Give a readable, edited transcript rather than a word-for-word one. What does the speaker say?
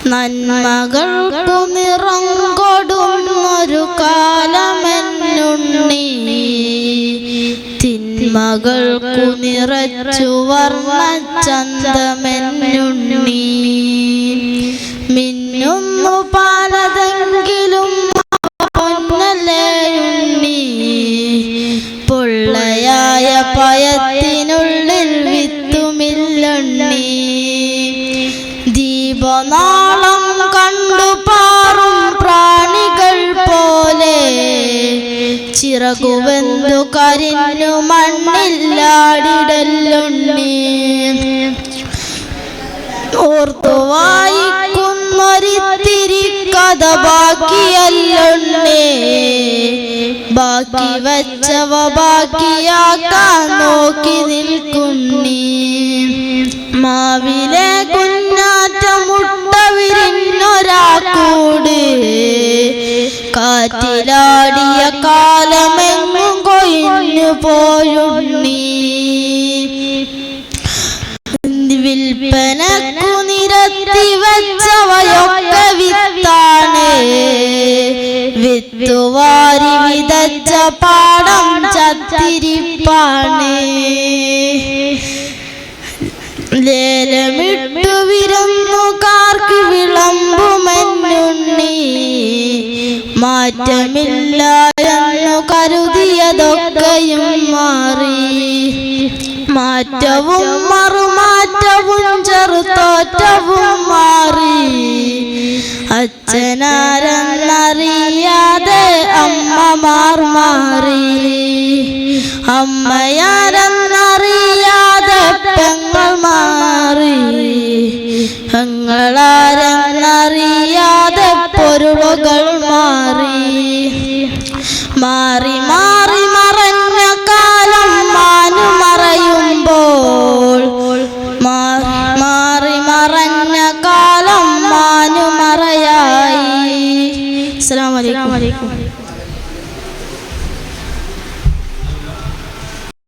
നന്മകൾക്കു നിറം കൊടുന്നൊരു കാലമെന്നുണ്ണി, തിന്മകൾക്കു നിറച്ചു വർണ്ണച്ചന്തമെന്നുണ്ണി. മിന്നുന്നു പാലതെങ്കിലും പൊന്നല്ലേയുണ്ണി, പൊള്ളയായ പയത്തിനുള്ളിൽ വിത്തുമില്ലുണ്ണി. ദീപനാളം കണ്ടു പാറും പ്രാണികൾ പോലെ ചിറകുവെന്തു കരിഞ്ഞു മണ്ണില്ലാടിടല്ലുണ്ണി. ഓർത്തു വായിക്കുന്നൊരിത്തിരി കഥ ബാക്കിയല്ലുണ്ണി, ബാക്കി വച്ചവ ബാക്കിയാക്കാൻ നോക്കി നിൽക്കുന്നീ. മാവിലെ കുഞ്ഞാറ്റ മുട്ട വിരിഞ്ഞൊരാക്കൂട്, കാറ്റിലാടിയ കാലമെങ്ങും കൊയിഞ്ഞു പോയുണ്ണി. വിൽപ്പനക്കു നിരത്തി വച്ചവയൊക്കെ വിത്താണ്, വിത്തുവാരി വിതച്ച പാടം ചത്തിരിപ്പാണ്. ലേലമിട്ടു വിരുന്നുകാർക്ക് വിളമ്പുമെന്നുണ്ണി, മാറ്റമില്ല എന്നു കരുതിയതൊക്കെയും മാറി. മാറ്റവും മറുമാറ്റവും ചെറുത്തോറ്റവും മാറി. അച്ഛനാരെന്നറിയാതെ അമ്മമാർ മാറി, അമ്മയാരെന്നറിയാതെ പെങ്ങൾ മാറി, പെങ്ങളാരെന്നറിയാതെ പൊരുളുകൾ മാറി. മാറി മാറി മറഞ്ഞ കാലം മാനു മറയുമ്പോൾ, മാറി മറഞ്ഞ കാലം മാനു മറയായി. അസ്സലാമു അലൈക്കും.